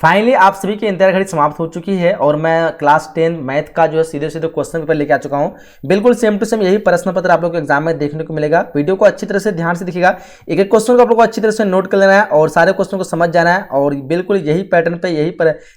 Finally आप सभी की इंतजार घड़ी समाप्त हो चुकी है और मैं क्लास 10 मैथ का जो है सीधे सीधे क्वेश्चन पेपर लेके आ चुका हूं। बिल्कुल सेम टू सेम यही प्रश्न पत्र आप लोग को एग्जाम में देखने को मिलेगा। वीडियो को अच्छी तरह से ध्यान से देखिएगा, एक एक क्वेश्चन को आप लोग को अच्छी तरह से नोट कर लेना है और सारे क्वेश्चन को समझ जाना है और बिल्कुल यही पैटर्न पे यही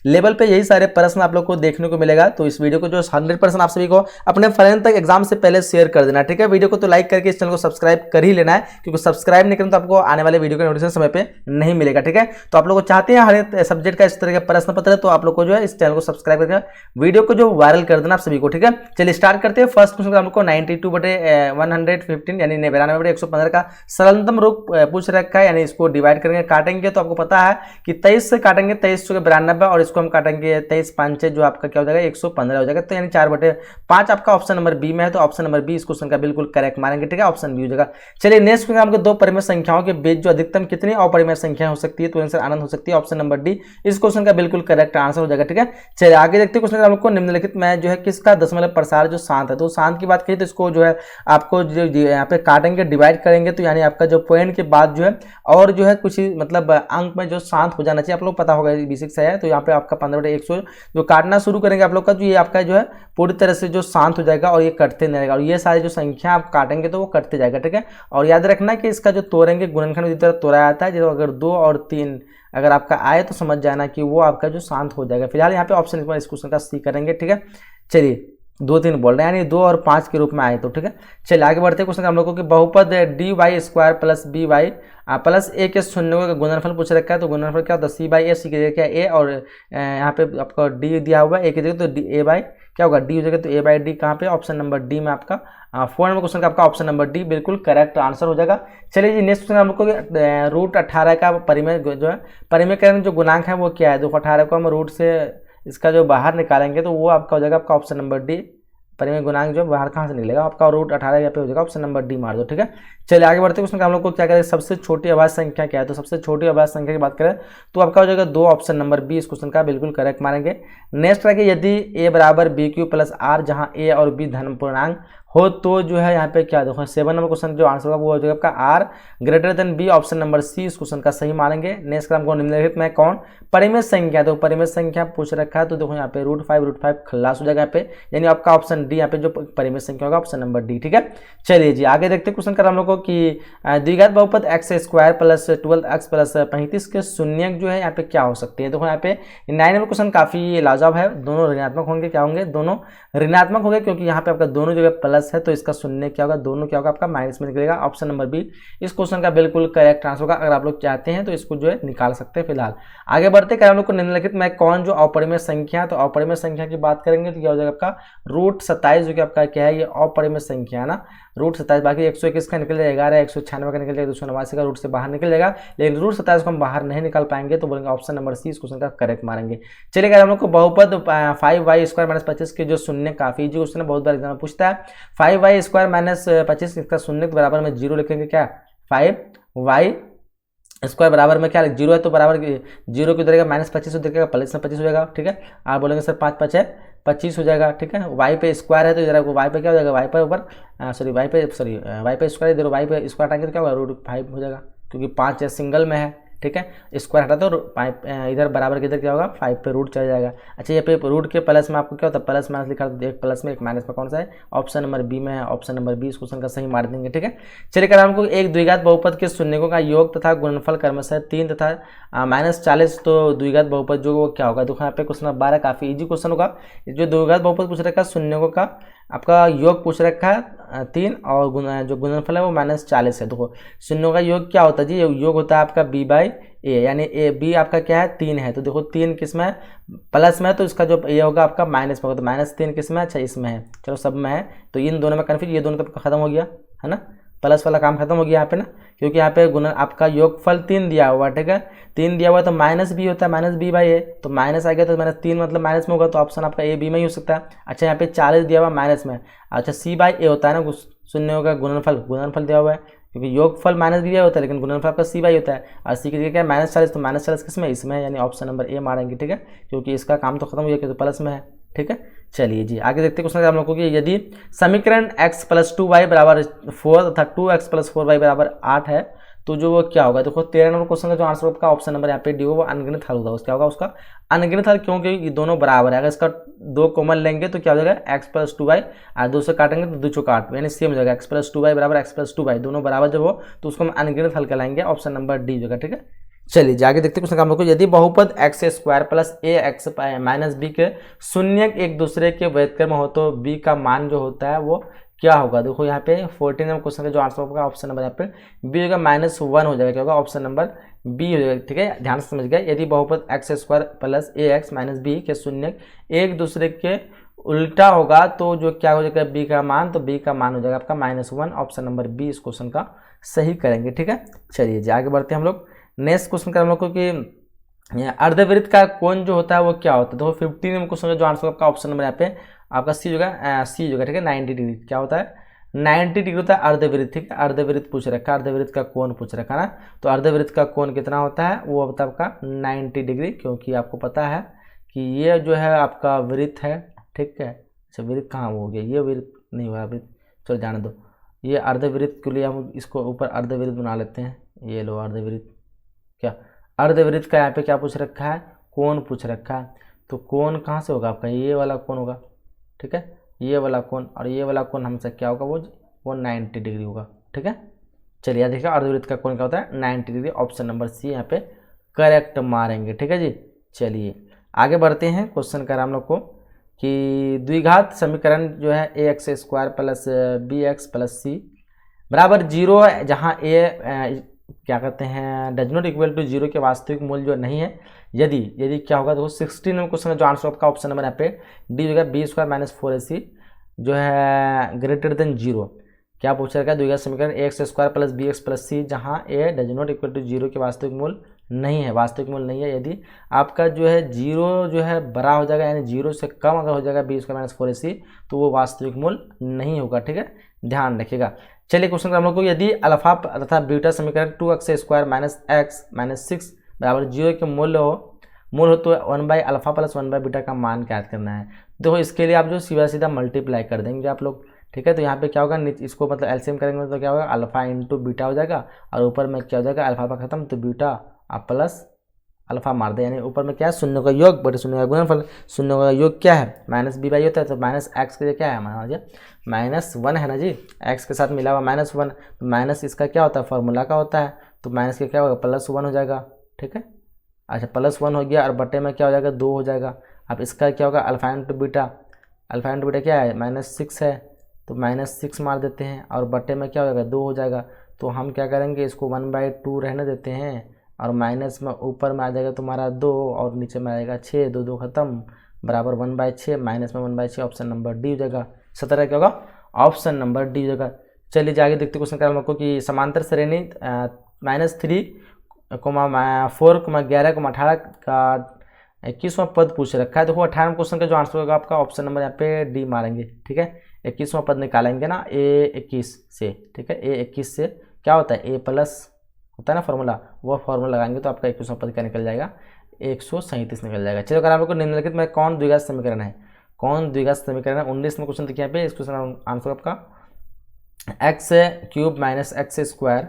लेवल पे यही सारे प्रश्न आप लोग को देखने को मिलेगा। तो इस वीडियो को जो 100% आप सभी को अपने फ्रेंड तक एग्जाम से पहले शेयर कर देना, ठीक है। वीडियो को तो लाइक करके इस चैनल को सब्सक्राइब कर ही लेना है, क्योंकि सब्सक्राइब नहीं करें तो आपको आने वाले वीडियो का नोटिफिकेशन समय पे नहीं मिलेगा, ठीक है। तो आप लोग को चाहते हैं हर एक सब्जेक्ट का इस तरह का प्रश्न पत्र, तो आप लोग को जो है इस चैनल को सब्सक्राइब करके वीडियो को जो वायरल कर देना आप सभी को, ठीक है। चलिए स्टार्ट करते हैं। फर्स्ट क्वेश्चन हम लोग को 92/115 यानी 92/115 का सरलतम रूप पूछ रखा है, यानी इसको डिवाइड करेंगे, काटेंगे तो आपको पता है कि 23 से काटेंगे 23 चौके 92 और इसको हम काटेंगे 23 5 जो आपका क्या हो जाएगा 115 हो जाएगा। तो यानी 4/5 आपका ऑप्शन नंबर बी में है, तो ऑप्शन नंबर बी इस क्वेश्चन का बिल्कुल करेक्ट मानेंगे, ठीक है। ऑप्शन बी हो जाएगा। चलिए नेक्स्ट क्वेश्चन हमको दो परिमेय संख्याओं के बीच जो अधिकतम कितनी अपरिमेय संख्या हो सकती है, तो आंसर आनंद हो सकती है। ऑप्शन नंबर डी इस क्वेश्चन का बिल्कुल करेक्ट आंसर हो जाएगा, ठीक है। चलिए आगे देखते हैं क्वेश्चन हम लोग को निम्नलिखित में जो है किसका दशमलव प्रसार जो शांत है। तो शांत की बात करिए तो इसको जो है आपको जो यहाँ पे काटेंगे डिवाइड करेंगे, तो यानी आपका जो पॉइंट के बाद जो है और जो है कुछ मतलब अंक में जो शांत हो जाना चाहिए, आप लोग पता होगा बेसिक से है। तो यहाँ पे आपका 15/100 जो काटना शुरू करेंगे आप लोग का, जो ये आपका जो है पूरी तरह से जो शांत हो जाएगा और ये कटते नहीं रहेगा और ये सारी जो संख्या आप काटेंगे तो वो कटते जाएगा, ठीक है। और याद रखना कि इसका जो तोड़ेंगे गुणनखंड इसी तरह तोड़ा जाता है, जो अगर 2 और 3 अगर आपका आए तो समझ जाना कि वो आपका जो शांत हो जाएगा। फिलहाल यहाँ पे ऑप्शन इस क्वेश्चन का सी करेंगे, ठीक है। चलिए 2 3 बोल रहे हैं यानी 2 और 5 के रूप में आए तो, ठीक है। चलिए आगे बढ़ते हैं क्वेश्चन हम लोगों की बहुपद dy² plus by plus a के शून्यों का गुणनफल पूछ रखा है। तो गुणनफल क्या होता है c/a, c की जगह क्या a और यहाँ पे आपका d दिया हुआ है, a की जगह तो a/ क्या होगा d हो जाएगा। तो a/d कहाँ पे ऑप्शन नंबर डी में आपका 4 नंबर क्वेश्चन का आपका ऑप्शन नंबर डी बिल्कुल करेक्ट आंसर हो जाएगा। चलिए जी नेक्स्ट क्वेश्चन हम लोग को √18 का परिमेय जो है परिमेयकरण जो गुणांक है वो क्या है। देखो 18 को हम रूट से इसका जो बाहर निकालेंगे तो वो आपका हो जाएगा आपका ऑप्शन नंबर डी। परिमेय गुणांक जो बाहर कहाँ से निकलेगा आपका √18 यहाँ पे हो जाएगा, ऑप्शन नंबर डी मार दो, ठीक है। चलिए आगे बढ़ते हैं क्वेश्चन हम लोग को क्या करें सबसे छोटी अभाज्य संख्या क्या है। तो सबसे छोटी अभाज्य संख्या की बात करें तो आपका हो जाएगा 2, ऑप्शन नंबर बी इस क्वेश्चन का बिल्कुल करेक्ट मानेंगे। नेक्स्ट है कि यदि a = bq + r जहाँ a और b धन पूर्णांक हो तो जो है यहाँ पे क्या देखो 7 नंबर क्वेश्चन जो आंसर होगा वो हो जाएगा आपका r b, option number C इस क्वेश्चन का सही मानेंगे। नेक्स्ट हमको निम्नलिखित में कौन परिमेय संख्या, तो परिमेय संख्या पूछ रखा है तो देखो यहाँ पे √5 खल्लास हो जाएगा यहाँ पे, यानी आपका ऑप्शन डी यहाँ पे जो परिमेय संख्या होगा ऑप्शन नंबर डी, ठीक है। चलिए जी आगे देखते हैं क्वेश्चन कर हम लोग को कि द्विघात बहुपद x² + 12x + 35 के शून्यक जो है यहाँ पे क्या हो सकती है। देखो यहाँ पे 9 नंबर क्वेश्चन काफी लाजवाब है, दोनों ऋणात्मक होंगे, क्या होंगे दोनों ऋणात्मक होंगे, क्योंकि यहाँ पे आपका दोनों जगह प्लस है तो इसका शून्य क्या होगा दोनों क्या होगा आपका माइनस में निकलेगा। ऑप्शन नंबर बी इस क्वेश्चन का बिल्कुल करेक्ट आंसर होगा। अगर आप लोग चाहते हैं तो इसको जो है निकाल सकते हैं। फिलहाल आगे बढ़ते हैं हम लोग को निम्नलिखित में कौन जो अपरिमेय संख्या, तो अपरिमेय संख्या की बात करेंगे तो क्या हो जाएगा आपका √27 जो कि आपका क्या है ये अपरिमेय संख्या है ना, √27 बाकी 121 का निकल जाएगा, 11 196 का निकल जाएगा, 289 का रूट से बाहर निकल जाएगा, लेकिन √27 को हम बाहर नहीं निकाल पाएंगे तो बोलेंगे ऑप्शन नंबर सी इस क्वेश्चन का करेक्ट मारेंगे। चलिए हम लोग को बहुपद 5y² - 25 के जो शून्य काफी इजी क्वेश्चन है, बहुत बार एग्जाम में पूछता है। 5y² - 25 इसका शून्य बराबर में 0 लिखेंगे, क्या 5y² बराबर में क्या 0 है तो बराबर 0 की उधर -25 उधर का प्लस में 25 हो जाएगा, ठीक है। आप बोलेंगे सर 5 5 है 25 हो जाएगा, ठीक है। y पे स्क्वायर है तो इधर आपको y पे क्या हो जाएगा y पे ऊपर y पे स्क्वायर, इधर y पे स्क्वायर हटाएंगे तो क्या होगा √5 हो जाएगा, क्योंकि 5 सिंगल में है, ठीक है। स्क्वायर हटा तो इधर बराबर के इधर क्या होगा 5 पे रूट चल जाएगा। अच्छा ये पे रूट के प्लस में आपको क्या होता है प्लस माइनस लिखा तो एक प्लस में एक माइनस में कौन सा है ऑप्शन नंबर बी में है, ऑप्शन नंबर बी इस क्वेश्चन का सही मार देंगे, ठीक है। चलिए कर हमको एक द्विघात बहुपद के शून्यकों का योग तथा गुणनफल क्रमशः 3 तथा -40, तो द्विघात बहुपद जो वो क्या होगा। देखो यहाँ पे क्वेश्चन नंबर 12 काफी इजी क्वेश्चन होगा। जो द्विघात बहुपद पूछ रखा है शून्यकों का आपका योग पूछ रखा है 3 और जो गुणनफल है वो -40 है। देखो शून्यों का योग क्या होता है जी, योग होता है आपका b/a, यानी a b आपका क्या है 3 है, तो देखो 3 किस में है प्लस में है तो इसका जो ये होगा आपका माइनस में होगा, तो -3 किस में है, अच्छा इसमें है, चलो सब में है तो इन दोनों में कन्फ्यूज, ये दोनों तो खत्म हो गया है ना, प्लस वाला काम खत्म हो गया यहाँ पे ना, क्योंकि यहाँ पे गुणन आपका योगफल 3 दिया हुआ, ठीक है। 3 दिया हुआ तो माइनस बी होता है, -b/a, तो माइनस आ गया तो -3 मतलब माइनस में होगा, तो ऑप्शन आपका a b में ही हो सकता है। अच्छा यहाँ पे 40 दिया हुआ माइनस में, अच्छा c/a होता है ना शून्यों का गुणनफल दिया हुआ है, क्योंकि योगफल माइनस भी होता है लेकिन गुणनफल आपका c/a होता है, और c की जगह क्या है -40, तो -40 किसमें इसमें, यानी ऑप्शन नंबर ए मारेंगे, ठीक है, क्योंकि इसका काम तो खत्म हो गया क्योंकि प्लस में है, ठीक है। चलिए जी आगे देखते हैं क्वेश्चन हम लोग को कि यदि समीकरण x + 2y = 4 तथा 2x + 4y = 8 है तो जो वो क्या होगा, देखो 13 नंबर क्वेश्चन का जो आंसर आपका ऑप्शन नंबर यहाँ पे डी वो अनगिनत हल होगा। क्या होगा उसका अनगिनत हल, क्योंकि ये दोनों बराबर है। अगर इसका 2 कॉमन लेंगे तो क्या हो जाएगा x + 2y, और 2 से काटेंगे तो 2 चौक 8, यानी सेम हो जाएगा x + 2y बराबर x + 2y, दोनों बराबर जब हो तो उसको हम अनगिनत हल कहलाएंगे। ऑप्शन नंबर डी होगा। ठीक है, चलिए जाके देखते हैं क्वेश्चन का हम लोग को। यदि बहुपद x² + ax - b के शून्यक एक दूसरे के व्यतिक्रम में हो तो b का मान जो होता है वो क्या होगा। देखो यहाँ पे 14 नंबर क्वेश्चन का जो आंसर होगा ऑप्शन नंबर यहाँ पे बी होगा, -1 हो जाएगा। क्या होगा ऑप्शन नंबर बी हो जाएगा। ठीक है, ध्यान से समझ गए। यदि बहुपद x² + ax - b के शून्यक एक दूसरे के उल्टा होगा तो जो क्या हो जाएगा b का मान, तो b का मान हो जाएगा आपका -1। ऑप्शन नंबर बी इस क्वेश्चन का सही करेंगे। ठीक है, चलिए आगे बढ़ते हैं हम लोग। नेक्स्ट क्वेश्चन का हम लोग को कि अर्धवृत्त का कोण जो होता है वो क्या होता है। तो 15 नंबर क्वेश्चन का जो आंसर आपका ऑप्शन नंबर यहाँ पे आपका सी होगा, सी होगा। ठीक है, 90 डिग्री क्या होता है, 90 डिग्री होता है अर्धवृत्त। ठीक है, अर्धवृत्त पूछ रखा है, अर्धवृत्त का कोण पूछ रखा है ना, तो अर्धवृत्त का कोण कितना होता है, वो होता है आपका 90 डिग्री, क्योंकि आपको पता है कि ये जो है आपका वृत्त है। ठीक है, अच्छा वृत्त कहाँ हो गया, ये वृत्त नहीं हुआ वृत्त, चलो जाने दो। ये अर्धवृत्त के लिए हम इसको ऊपर अर्धवृत्त बना लेते हैं। ये लो अर्धवृत्त, क्या अर्धवृत्त का यहाँ पे क्या पूछ रखा है, कोण पूछ रखा है। तो कोण कहाँ से होगा आपका, ये वाला कोण होगा। ठीक है, ये वाला कोण और ये वाला कोण हमसे क्या होगा, वो 90 डिग्री होगा। ठीक है, चलिए देखिए अर्धवृत्त का कोण क्या होता है 90 डिग्री। ऑप्शन नंबर सी यहाँ पे करेक्ट मारेंगे। ठीक है जी, चलिए आगे बढ़ते हैं। क्वेश्चन कर हम लोग को कि द्विघात समीकरण जो है ax² + bx + c बराबर 0 है, जहाँ a क्या कहते हैं डज नॉट इक्वल टू 0 के वास्तविक मूल्य जो नहीं है। यदि क्या होगा, तो 16 नंबर क्वेश्चन का जो आंसर आपका ऑप्शन नंबर यहाँ पे डी होगा, b² - 4ac जो है ग्रेटर देन 0। क्या पूछ रखा है, द्विघात समीकरण ax² + bx + c जहाँ a does not equal to 0 के वास्तविक मूल्य नहीं है, वास्तविक मूल्य नहीं है। यदि आपका जो है 0 जो है बड़ा हो जाएगा, यानी 0 से कम अगर हो जाएगा b² - 4ac तो वो वास्तविक मूल्य नहीं होगा। ठीक है, ध्यान रखिएगा। चलिए क्वेश्चन हम लोग को, यदि अल्फा तथा बीटा समीकरण 2x² - x - 6 बराबर 0 के मूल हो तो 1/α + 1/β का मान ज्ञात करना है। देखो इसके लिए आप जो सीधा मल्टीप्लाई कर देंगे आप लोग। ठीक है, तो यहाँ पे क्या होगा, इसको मतलब एलसीएम करेंगे तो क्या होगा, अल्फा इंटू बीटा हो जाएगा, और ऊपर में क्या हो जाएगा अल्फा पर खत्म तो बीटा प्लस अल्फा मार दे, यानी ऊपर में क्या है शून्य का योग बटे शून्य का गुणनफल। शून्य का योग क्या है -b/, होता है, तो -x के लिए क्या है हमारा -1 है ना जी, x के साथ मिला हुआ -1, तो माइनस इसका क्या होता है फॉर्मूला का होता है, तो माइनस के क्या होगा +1 हो जाएगा। ठीक है, अच्छा +1 हो गया, और बटे में क्या हो जाएगा 2 हो जाएगा। अब इसका क्या होगा alpha into beta, alpha into beta क्या है -6 है, तो -6 मार देते हैं, और बटे में क्या हो जाएगा 2 हो जाएगा। तो हम क्या करेंगे, इसको 1/2 रहने देते हैं, और माइनस में ऊपर में आ जाएगा तुम्हारा 2 और नीचे में आएगा 6, 2 2 खत्म बराबर 1/6, माइनस में 1/6, ऑप्शन नंबर डी हो जाएगा। 17 क्या होगा ऑप्शन नंबर डी हो जाएगा। चलिए आगे देखते क्वेश्चन कर हम लोग को कि समांतर श्रेणी -3, 4, 11, 18 का 21वां पद पूछ रखा है। देखो 18 क्वेश्चन का जो आंसर होगा आपका ऑप्शन नंबर यहाँ पे डी मारेंगे। ठीक है, 21वां पद निकालेंगे ना a21 से। ठीक है, a21 से क्या होता है a+ होता है ना फॉर्मूला, वो फॉर्मूला लगाएंगे तो आपका 21वां पद क्या निकल जाएगा 137 निकल जाएगा। चलो अगर आप लोग को निम्नलिखित में कौन द्विघात समीकरण है, कौन द्विघात समीकरण है 19 में क्वेश्चन देखिए यहाँ पे। इस क्वेश्चन आंसर आपका x³ - x²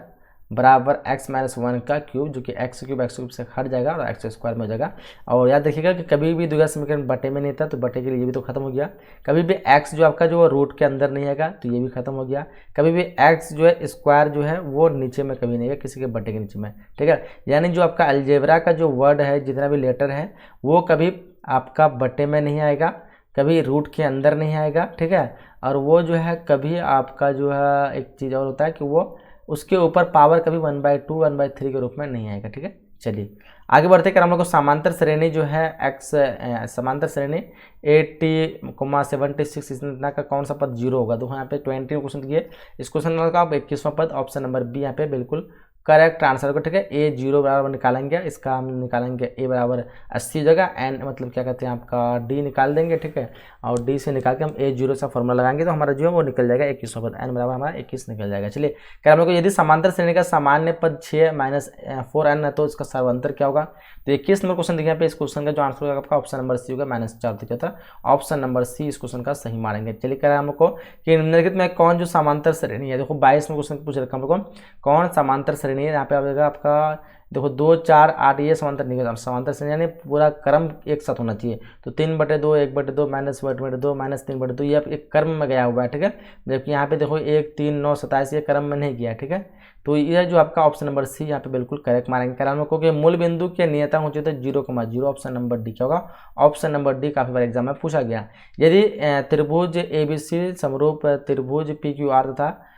बराबर x - 1 का क्यूब, जो कि x³ से हट जाएगा और x² में हो जाएगा। और याद रखिएगा कि कभी भी द्विघात समीकरण बटे में नहीं था, तो बटे के लिए ये भी तो खत्म हो गया। कभी भी x जो आपका जो रूट के अंदर नहीं आएगा तो ये भी खत्म हो गया। कभी भी x जो है स्क्वायर जो है वो नीचे में कभी नहीं है, किसी के बटे के नीचे में। ठीक है, यानी जो आपका अलजेब्रा का जो वर्ड है, जितना भी लेटर है, वो कभी आपका बटे में नहीं आएगा, कभी रूट के अंदर नहीं आएगा। ठीक है, और वो जो है कभी आपका जो है एक चीज़ और होता है कि वो उसके ऊपर पावर कभी 1/2, 1/3 के रूप में नहीं आएगा। ठीक है, चलिए आगे बढ़ते कर हम लोग को समांतर श्रेणी जो है समांतर श्रेणी 80,76 इतना का कौन सा पद 0 होगा। तो यहाँ पे 20 क्वेश्चन दिए, इस क्वेश्चन का आप 21वां पद ऑप्शन नंबर बी यहाँ पे बिल्कुल करेक्ट आंसर को। ठीक है, a0 बराबर निकालेंगे, इसका हम निकालेंगे a बराबर 80 जगह, n मतलब क्या कहते हैं आपका d निकाल देंगे। ठीक है, और d से निकाल के हम a0 से फॉर्मूला लगाएंगे तो हमारा जो है वो निकल जाएगा 21वां पद, n बराबर हमारा 21 निकल जाएगा। चलिए क्या हम लोग को यदि समांतर श्रेणी का सामान्य पद 6 - 4n है तो इसका सर्वांतर क्या होगा। तो 21 नंबर क्वेश्चन देखिए यहाँ पे, इस क्वेश्चन का जो आंसर होगा आपका ऑप्शन नंबर सी होगा -4 दिया था, ऑप्शन नंबर सी इस क्वेश्चन का सही मारेंगे। चलिए कह रहा है हम लोग को कि निम्नलिखित में कौन जो समांतर श्रेणी है। देखो 22 में क्वेश्चन पूछ रखा हम लोग को, कौन समांतर श्रेणी श्रेणी है, यहाँ पे आएगा आपका देखो 2 4 8, ये समांतर नहीं है, समांतर श्रेणी यानी पूरा क्रम एक साथ होना चाहिए। तो 3/2 1/2 -1/2 -3/2 ये एक क्रम में गया हुआ है, ठीक है। जबकि यहाँ पे देखो 1 3 9 27 ये क्रम में नहीं गया, ठीक है। तो ये जो आपका ऑप्शन नंबर सी यहाँ पे बिल्कुल करेक्ट मानेंगे। कारण क्योंकि मूल बिंदु के नियतांक होते थे 0,0, ऑप्शन नंबर डी क्या होगा, ऑप्शन नंबर डी काफी बार एग्जाम में पूछा गया। यदि त्रिभुज ABC समरूप त्रिभुज PQR तथा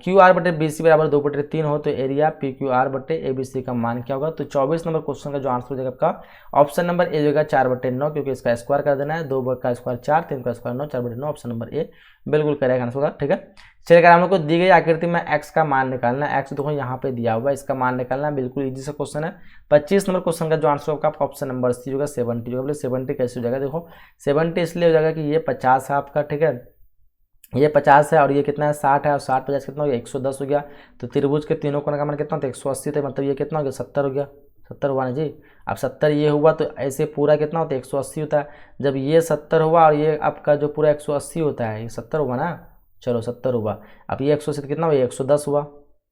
QR/BC बराबर 2/3 हो तो एरिया PQR/ABC का मान क्या होगा। तो 24 नंबर क्वेश्चन का जो आंसर हो जाएगा आपका ऑप्शन नंबर ए होगा 4/9, क्योंकि इसका स्क्वायर कर देना है, 2 का स्क्वायर 4, 3 का स्क्वायर 9, 4/9, ऑप्शन नंबर ए बिल्कुल करेक्ट आंसर होगा, ठीक है। चलिए अगर हम लोग को दी गई आकृति में x का मान निकालना है, x देखो यहाँ पे दिया हुआ है, इसका मान निकालना है, बिल्कुल इजी सा क्वेश्चन है। 25 नंबर क्वेश्चन का जो आंसर होगा आपका ऑप्शन नंबर सी होगा 70 होगा। 70 कैसे हो जाएगा, देखो 70 इसलिए हो जाएगा कि ये 50 है आपका, ठीक है, ये 50 है और ये कितना है 60 है, और 60 50 कितना हो गया 110 हो गया। तो त्रिभुज के तीनों कोण का मान कितना होता है 180 थे, मतलब ये कितना हो गया 70 हो गया, 70 हुआ ना जी। अब 70 ये हुआ तो ऐसे पूरा कितना होता है 180 होता है। जब ये 70 हुआ और ये आपका जो पूरा 180 होता है, ये 70 हुआ ना, चलो 70 हुआ। अब ये 180 तो कितना हुआ, 110 हुआ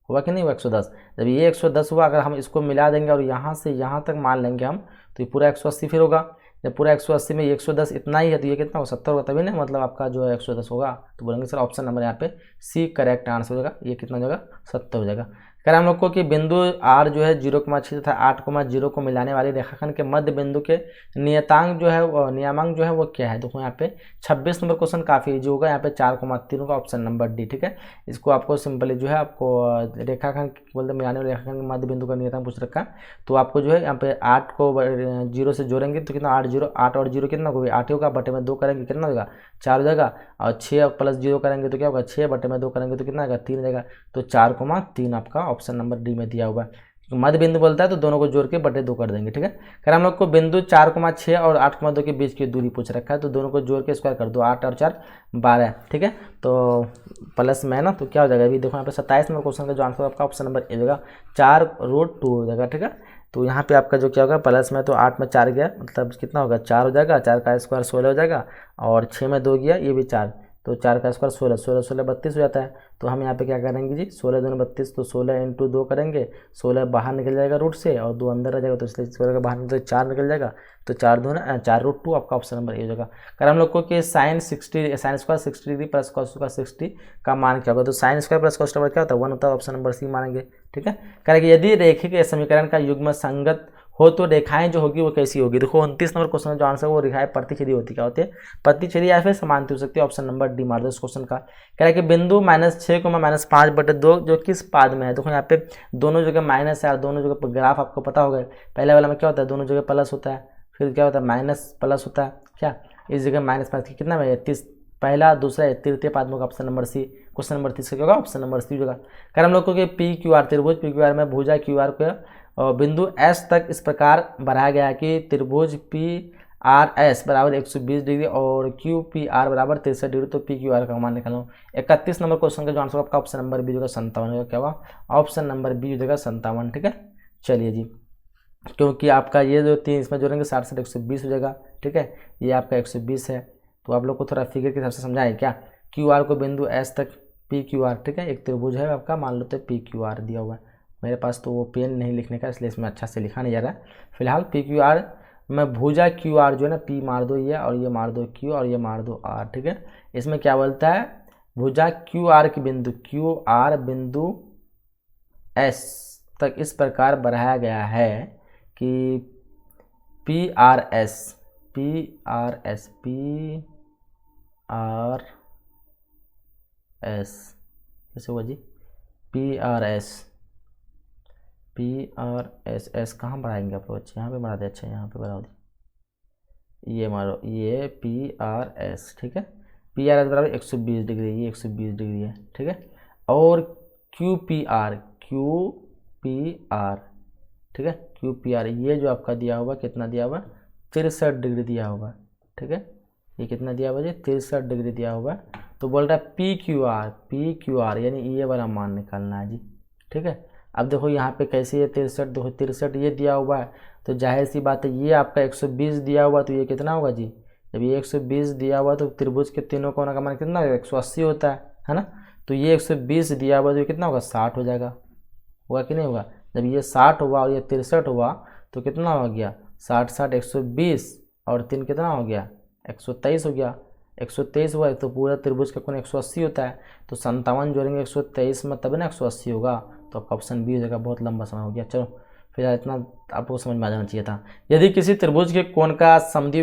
कि नहीं हुआ 110। जब ये 110 हुआ, अगर हम इसको मिला देंगे और यहाँ से यहाँ तक मान लेंगे हम, तो ये पूरा 180 फिर होगा। जब पूरा 180 में 110 इतना ही है तो ये कितना होगा 70 होगा, तभी ना मतलब आपका जो है 110 होगा। तो बोलेंगे सर ऑप्शन नंबर यहाँ पे सी करेक्ट आंसर हो जाएगा। ये कितना हो जाएगा 70 हो जाएगा। कह रहे हम लोग को कि बिंदु R जो है 0,6 तथा 8,0 को मिलाने वाले रेखाखंड के मध्य बिंदु के नियतांक जो है नियमांक जो है वो क्या है। देखो यहाँ पे 26 नंबर क्वेश्चन काफ़ी इजी होगा। यहाँ पे 4,3 होगा, ऑप्शन नंबर डी, ठीक है। इसको आपको सिंपली जो है आपको रेखाखंड बोलते मिलाने वाले रेखाखंड के मध्य बिंदु का नियतांक पूछ रखा है। तो आपको जो है यहाँ पे 8 को 0 से जोड़ेंगे तो कितना 8 और 0 कितना होगा 8 होगा, बटे में 2 करेंगे कितना होगा 4 हो जाएगा, और 6 + 0 करेंगे तो क्या होगा 6, बटे में 2 करेंगे तो कितना होगा 3 हो जाएगा। तो 4,3 आपका ऑप्शन नंबर डी में दिया हुआ है। मध्य बिंदु बोलता है तो दोनों को जोड़ के बटे 2 कर देंगे, ठीक है। अगर हम लोग को बिंदु 4,6 और 8,2 के बीच की दूरी पूछ रखा है तो दोनों को जोड़ के स्क्वायर कर दो, 8 और 4 12, ठीक है। तो प्लस में ना तो क्या हो जाएगा, अभी देखो यहाँ पे 27 नंबर क्वेश्चन का जो आंसर आपका ऑप्शन नंबर ए होगा 4√2 हो जाएगा, ठीक है। तो यहाँ पे आपका जो क्या होगा प्लस में तो 8 में 4 गया, मतलब कितना होगा 4 हो जाएगा, 4 का स्क्वायर 16 हो जाएगा, और 6 में 2 गया, ये भी 4, तो 4 का स्क्वायर 16, 16 16 32 हो जाता है। तो हम यहाँ पे क्या करेंगे जी 16 दूनी 32, तो 16 × 2 करेंगे, 16 बाहर निकल जाएगा रूट से और 2 अंदर आ जाएगा, तो इसलिए 16 का बाहर निकल 4 निकल जाएगा, तो 4√2 आपका ऑप्शन नंबर ए हो जाएगा। अगर हम लोग को कि sine square 60 degree plus cos square 60 का मान क्या होगा, तो sine square plus cos square क्या होता है 1 होता है, ऑप्शन नंबर सी मानेंगे, ठीक है। करेंगे यदि रेखिक समीकरण का युग्म संगत हो तो रेखाएं जो होगी वो कैसी होगी। देखो 29 नंबर क्वेश्चन का जो आंसर वो रेखाएं प्रतिच्छेदी होती क्या होती है, प्रतिच्छेदी या फिर समांतर हो सकती है, ऑप्शन नंबर डी मार दो इस क्वेश्चन का। कह रहा है कि बिंदु -6, -5/2 जो किस पाद में है। देखो यहाँ पे दोनों जगह माइनस है और दोनों जगह पर ग्राफ आपको पता होगा, पहले वाला में क्या होता है दोनों जगह प्लस होता है, फिर क्या होता है माइनस प्लस होता है, क्या इस जगह -5 कितना है 30, पहला दूसरा तृतीय पाद में option number C, question number 30 का क्या होगा ऑप्शन नंबर सी होगा। कर हम लोग को कि PQR त्रिभुज PQR में भुजा QR को बिंदु S तक इस प्रकार बढ़ाया गया है कि त्रिभुज PRS बराबर 120 डिग्री और QPR बराबर 63 डिग्री, तो PQR का मान निकालना। 31 नंबर क्वेश्चन का जो आंसर आपका ऑप्शन नंबर बी होगा 57 होगा, क्या होगा ऑप्शन नंबर बी हो जाएगा 57, ठीक है। चलिए जी, क्योंकि आपका ये जो 3 इसमें जोड़ेंगे 60 से 120 हो जाएगा, ठीक है, ये आपका 120 है। तो आप लोग को थोड़ा फिगर के हिसाब से समझाएं क्या, QR को बिंदु S तक PQR, ठीक है, एक त्रिभुज है आपका, मान लो तो PQR दिया हुआ है, मेरे पास तो वो पेन नहीं लिखने का इसलिए इसमें अच्छा से लिखा नहीं जा रहा है। फिलहाल PQR में भुजा QR जो है ना P मार दो ये और ये मार दो Q और ये मार दो R, ठीक है। इसमें क्या बोलता है भुजा QR की बिंदु QR बिंदु S तक इस प्रकार बढ़ाया गया है कि PRS कैसे हुआ जी PRS कहाँ बढ़ाएंगे आप लोग, अच्छा यहाँ पे बढ़ा दे, अच्छा यहाँ पे बढ़ा दे, ये मारो ये PRS, ठीक है। PRS बराबर 120 डिग्री, ये 120 डिग्री है, ठीक है। और QPR ठीक है, QPR ये जो आपका दिया हुआ कितना दिया हुआ 63 डिग्री दिया हुआ, ठीक है। ये कितना दिया हुआ जी 63 डिग्री दिया हुआ है। तो बोल रहा है PQR यानी ये वाला मान निकालना है जी, ठीक है। अब देखो यहाँ पे कैसे ये 63, देखो 63 ये दिया हुआ है, तो जाहिर सी बात है ये आपका 120 दिया हुआ, तो ये कितना होगा जी, जब ये 120 दिया हुआ तो त्रिभुज के तीनों कोणों का मान कितना होगा 180 होता है ना। तो ये 120 दिया हुआ तो ये कितना होगा 60 हो जाएगा, होगा कि नहीं होगा। जब ये 60 हुआ और ये 63 हुआ तो कितना हो गया, 60 60 120 और 3 कितना हो गया, 123 हो गया। 123 हुआ तो पूरा त्रिभुज का कोण 180 होता है, तो 57 जोड़ेंगे 123 में तब ना 180 होगा, तो आपका ऑप्शन बी हो जाएगा। बहुत लंबा समय हो गया। चलो फिर इतना आपको समझ में आ जाना चाहिए था। यदि किसी त्रिभुज के कोण का समद्वि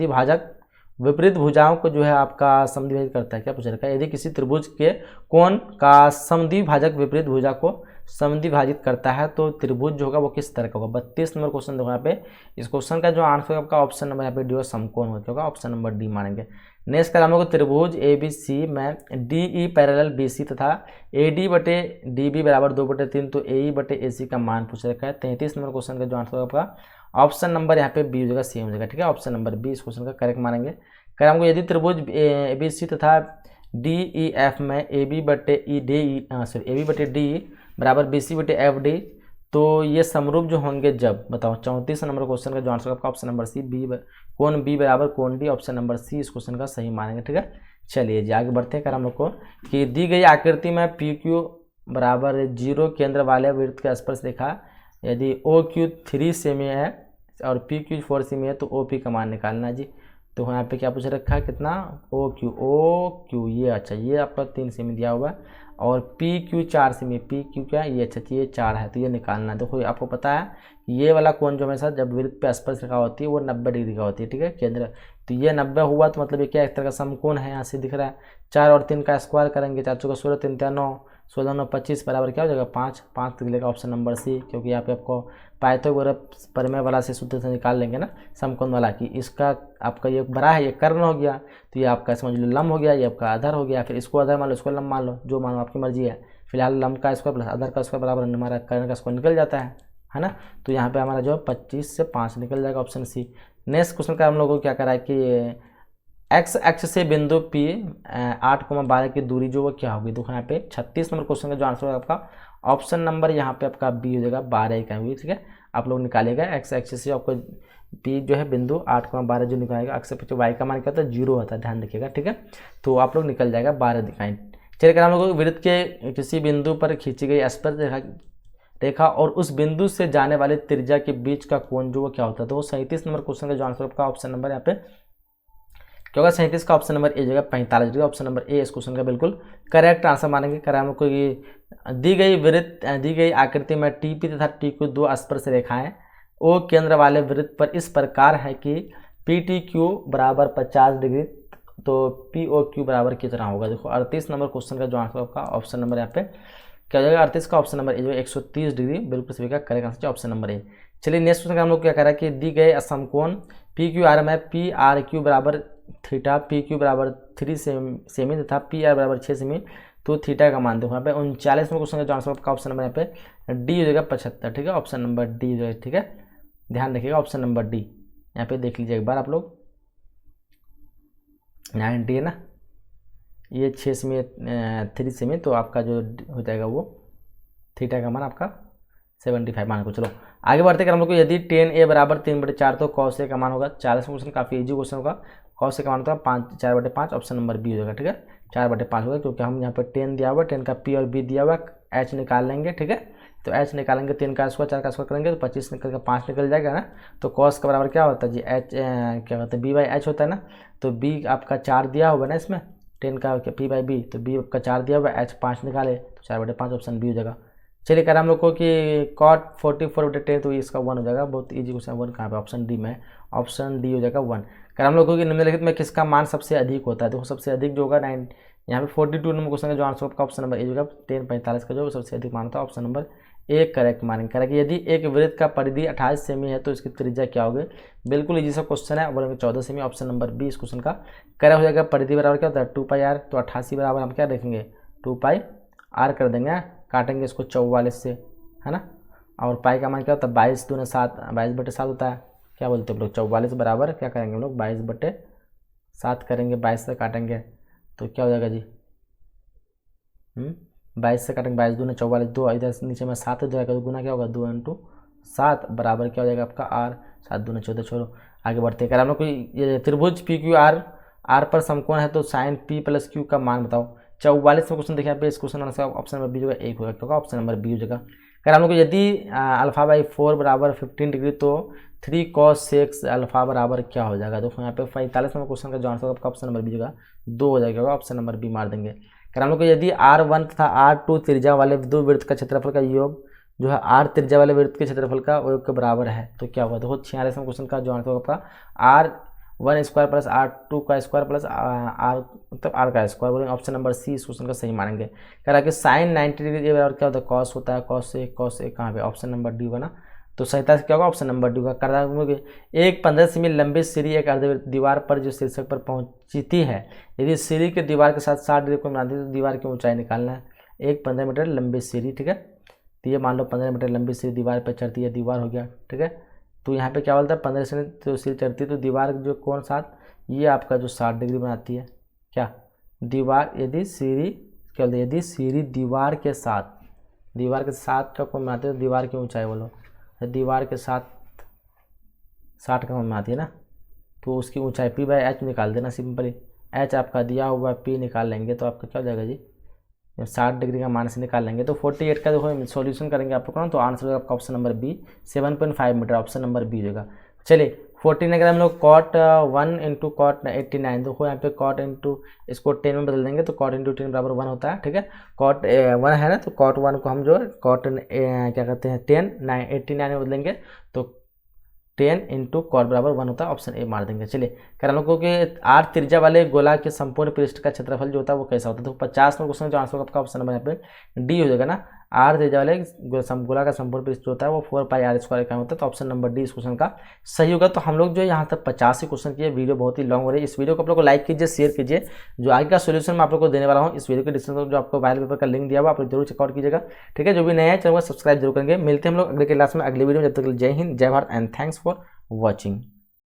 भाजक विपरीत भुजाओं को जो है आपका समद्वि भाजित करता है, क्या पूछ रखा है, यदि किसी त्रिभुज के कोण का समद्वि भाजक विपरीत भुजा को समद्वि भाजित करता है तो त्रिभुज जो होगा वो किस तरह का होगा। 32 नंबर क्वेश्चन देखो यहाँ पे। इस क्वेश्चन का जो आंसर है आपका ऑप्शन नंबर यहाँ पे डी और समकोण होगा, ऑप्शन नंबर डी मानेंगे। नेक्स्ट का हम लोग त्रिभुज ए बी सी में D E parallel B C तथा ए डी बटे डी बी बराबर 2/3 तो ए ई बटे ए सी का मान पूछ रखा है। 33 नंबर क्वेश्चन का जो आंसर होगा आपका ऑप्शन नंबर यहाँ पे बी हो जाएगा, सी हो जाएगा। ठीक है, ऑप्शन नंबर बी इस क्वेश्चन का करेक्ट मानेंगे। कर हमको यदि त्रिभुज ए बी सी तथा डी ई एफ में ए बी बटे ई डी ए बी बटे डी बराबर बी सी बटे एफ डी तो ये समरूप जो होंगे जब, बताओ। 34 नंबर क्वेश्चन का जो आंसर आपका ऑप्शन नंबर सी, बी कोण बी बराबर कोण डी, ऑप्शन नंबर सी इस क्वेश्चन का सही मानेंगे। ठीक है, चलिए जी आगे बढ़ते हैं। कर हम लोग को कि दी गई आकृति में पी क्यू बराबर 0 केंद्र वाले वृत्त के स्पर्श रेखा यदि ओ क्यू 3 सेमी है और पी क्यू 4 सेमी है तो ओ पी का मान निकालना जी। तो यहाँ पे क्या पूछ रखा है, कितना, ओ क्यू ये, अच्छा ये आपका 3 सेमी दिया हुआ है और P Q 4 semi, P Q क्या ये, अच्छा ये 4 है तो ये निकालना है। देखो आपको पता है ये वाला कोण जो हमेशा जब वृत्त पे स्पर्श रेखा होती है वो 90 डिग्री का होती है। ठीक है, केंद्र तो ये 90 हुआ तो मतलब ये क्या एक तरह का समकोण है, यहाँ से दिख रहा है। 4 और 3 का स्क्वायर करेंगे, 4 चौका 16, 3 3 9, 16 9 25 बराबर क्या हो जाएगा 5, 5 निकलेगा ऑप्शन नंबर सी। क्योंकि यहाँ पे आपको पाइथागोरस प्रमेय वाला से सूत्र से निकाल लेंगे ना समकोण वाला कि इसका आपका ये बड़ा है, ये कर्ण हो गया तो ये आपका समझ लो लंब हो गया, ये आपका आधार हो गया। फिर इसको आधार मान लो, इसको लंब मान लो, जो मानो आपकी मर्जी है। फिलहाल लंब का स्क्वायर प्लस आधार का स्क्वायर बराबर हमारा कर्ण का स्क्वायर निकल जाता है ना। तो यहाँ पे हमारा जो 25 से 5 निकल जाएगा ऑप्शन सी। नेक्स्ट क्वेश्चन का हम लोगों को क्या करा है कि एक्स एक्स से बिंदु पी 8,12 की दूरी जो वो क्या होगी। देखो यहाँ पे 36 नंबर क्वेश्चन का जो आंसर होगा आपका ऑप्शन नंबर यहाँ पे आपका बी हो जाएगा, 12 इकाई। ठीक है, आप लोग निकालिएगा एक्स एक्सिस से आपको पी जो है बिंदु 8,12 जो निकालेगा, अक्सर पीछे वाई का मान क्या होता है 0 होता है, ध्यान रखिएगा। ठीक है, तो आप लोग निकल जाएगा 12 इकाई। चलिए हम लोग वृत्त के किसी बिंदु पर खींची गई स्पर्श रेखा और उस बिंदु से जाने वाले त्रिज्या के बीच का कोण जो वो क्या होता है। तो 37 नंबर क्वेश्चन का जो आंसर आपका ऑप्शन नंबर यहाँ पे क्या होगा, 37 का ऑप्शन नंबर ए जगह 45 डिग्री, ऑप्शन नंबर ए इस क्वेश्चन का बिल्कुल करेक्ट आंसर मानेंगे। कराम को दी गई आकृति में टी पी तथा टी क्यू 2 स्पर्श रेखाएं ओ केंद्र वाले वृत्त पर इस प्रकार है कि पी टी क्यू बराबर 50 डिग्री तो पी ओ क्यू बराबर कितना होगा। देखो 38 नंबर क्वेश्चन का जो आंसर आपका ऑप्शन नंबर यहाँ पे क्या हो जाएगा, 38 का ऑप्शन नंबर ए जो 130 डिग्री बिल्कुल सभी का correct answer option number A. चलिए नेक्स्ट क्वेश्चन का हम लोग क्या करा कि दी गए समकोण पी क्यू आर में पी आर क्यू बराबर थीटा, पी क्यू बराबर 3 सेमी तथा पी आर बराबर 6 सेमी तो थीटा का मान देखो यहाँ पे 39 में क्वेश्चन का जो आंसर आपका ऑप्शन नंबर यहाँ पे डी हो जाएगा 75। ठीक है, ऑप्शन नंबर डी हो जाएगा। ठीक है, ध्यान रखिएगा ऑप्शन नंबर डी यहाँ पे देख लीजिए एक बार आप लोग, 90 है ना, ये 6 सेमी 3 सेमी तो आपका जो हो जाएगा वो थीटा का मान आपका 75 मान को। चलो आगे बढ़ते कर हम लोग को यदि 10a बराबर 3/4 तो cos a का मान होगा। 40 क्वेश्चन काफ़ी इजी क्वेश्चन होगा। cos a का मान होगा 4/5, ऑप्शन नंबर बी हो जाएगा। ठीक है, 4/5 होगा क्योंकि हम यहाँ पर 10 दिया हुआ, 10 का p और b दिया हुआ, h निकाल लेंगे। ठीक है, तो h निकालेंगे 3 का स्क्वायर 4 का स्क्वायर करेंगे तो 25 निकल कर 5 निकल जाएगा ना। तो cos का बराबर क्या होता है जी, h क्या होता है b/h होता है ना। तो b आपका 4 दिया हुआ ना इसमें, 10 का p/b तो b आपका 4 दिया हुआ, h 5 निकाले तो 4/5 ऑप्शन बी हो जाएगा। चलिए कर हम लोग को कि cot 44/10 तो इसका 1 हो जाएगा। बहुत इजी क्वेश्चन, 1 कहाँ पे, ऑप्शन डी में, ऑप्शन डी हो जाएगा 1। कर हम लोग को कि निम्नलिखित में किसका मान सबसे अधिक होता है। देखो सबसे अधिक जो होगा 9 यहाँ पे 42 नंबर क्वेश्चन का जो आंसर आपका ऑप्शन नंबर ए होगा 10/45 का जो सबसे अधिक मान होता है ऑप्शन नंबर ए करेक्ट मानेंगे। करेक्ट, यदि एक वृत्त का परिधि 28 सेमी है तो इसकी त्रिज्या क्या होगी। बिल्कुल इजी सा क्वेश्चन है, बोलेंगे 14 सेमी, ऑप्शन नंबर बी इस क्वेश्चन का करेक्ट हो जाएगा। परिधि बराबर क्या होता है 2πr, तो 88 बराबर हम क्या देखेंगे 2πr कर देंगे, काटेंगे इसको 44 से, है ना। और पाई का मान क्या होता है 22 दूने 7, 22/7 होता है। क्या बोलते हैं हम लोग 44 बराबर क्या करेंगे हम लोग 22/7 करेंगे, 22 से काटेंगे तो क्या हो जाएगा जी 22 से काटेंगे, 22 दूने 44, 2 इधर नीचे में 7 हो जाएगा तो गुना क्या होगा 2 × 7 बराबर क्या हो जाएगा आपका r, 7 दूने 14। छोड़ो आगे बढ़ते हैं। हम लोग को ये त्रिभुज पी क्यू आर पर समकोण है तो साइन p + q का मान बताओ। 44वां क्वेश्चन देखिए यहाँ पे, इस question answer option number B जो है 1 होगा, क्योंकि ऑप्शन नंबर बी हो जाएगा। अगर हम लोग को यदि अल्फा बाई 4 बराबर 15 डिग्री तो 3 cos 6 अल्फा बराबर क्या हो जाएगा। देखो यहाँ पे 45वां क्वेश्चन का जो आंसर आपका ऑप्शन नंबर बी होगा 2 हो जाएगा, ऑप्शन नंबर बी मार देंगे। अगर हम लोग को यदि R1 तथा R2 त्रिज्या वाले दो वृत्त का क्षेत्रफल का योग जो है R त्रिज्या वाले वृत्त के क्षेत्रफल का योग के बराबर है तो क्या होगा। देखो 46वां क्वेश्चन का जो आंसर होगा R1 स्क्वायर प्लस R2 का स्क्वायर प्लस R मतलब R का स्क्वायर बोलेंगे, ऑप्शन नंबर सी इस क्वेश्चन का सही मानेंगे। कह रहा कि साइन 90 डिग्री बराबर क्या होता है, कॉस होता है, कॉस ए कहाँ पे, ऑप्शन नंबर डी होगा ना। तो सहीता से क्या होगा, ऑप्शन नंबर डी होगा। कर रहा हूँ एक 15 सेमी लंबी सीढ़ी एक अर्धवृत्त दीवार पर जो शीर्षक पर पहुंचती है, यदि सीढ़ी के दीवार के साथ 60 डिग्री को मिलाती है तो दीवार की ऊंचाई निकालना है। एक 15 मीटर लंबी सीढ़ी, ठीक है, तो ये मान लो 15 मीटर लंबी सीढ़ी दीवार पर चढ़ती है, दीवार हो गया, ठीक है। तो यहाँ पे क्या बोलता है 15 से तो सीढ़ी चढ़ती है तो दीवार जो कौन साथ ये आपका जो 60 डिग्री बनाती है क्या दीवार, यदि सीढ़ी क्या बोलते हैं, यदि सीढ़ी दीवार के साथ का कोण बनाती है तो दीवार की ऊंचाई बोलो, दीवार के साथ 60 का कोण बनाती है ना, तो उसकी ऊंचाई पी बाई एच निकाल देना सिंपली। एच आपका दिया हुआ पी निकाल लेंगे तो आपका क्या हो जाएगा जी, 60 डिग्री का मान से निकाल लेंगे तो 48 का देखो सॉल्यूशन करेंगे आप लोग, तो आंसर होगा आपका option number B 7.5 metre, option number B होगा। चलिए 14 अगर हम लोग कॉट 1 इंटू कॉट 89 देखो यहाँ पे कॉट इंटू इसको 10 में बदल देंगे तो कॉट इंटू 10 बराबर 1 होता है, ठीक है। कॉट 1 है ना, तो कॉट 1 को हम जो कॉट क्या कहते हैं 89 में बदलेंगे तो 10 इंटू कॉट बराबर 1 होता है, ऑप्शन ए मार देंगे। चलिए कर हम लोग को कि R त्रिज्या वाले गोला के संपूर्ण पृष्ठ का क्षेत्रफल जो होता है वो कैसा होता है। तो 50 में क्वेश्चन जो आंसर होगा आपका ऑप्शन नंबर यहाँ पे डी हो जाएगा ना। R त्रिज्या वाले गोला का संपूर्ण पृष्ठ जो होता है वो 4πr² का होता है, तो ऑप्शन नंबर डी इस क्वेश्चन का सही होगा। तो हम लोग जो यहाँ तक 50 क्वेश्चन किए, वीडियो बहुत ही लॉन्ग हो रही है। इस वीडियो को आप लोग को लाइक कीजिए, शेयर कीजिए। जो आगे का सोल्यूशन मैं आप लोग को देने वाला हूँ इस वीडियो के डिस्क्रिप्शन में जो आपको वायरल पेपर का लिंक दिया हुआ आप लोग जरूर चेकआउट कीजिएगा, ठीक है। जो भी नया है चैनल को सब्सक्राइब जरूर करेंगे। मिलते हैं हम लोग अगले क्लास में अगले वीडियो में, जब तक जय हिंद, जय Bharat and thanks for watching.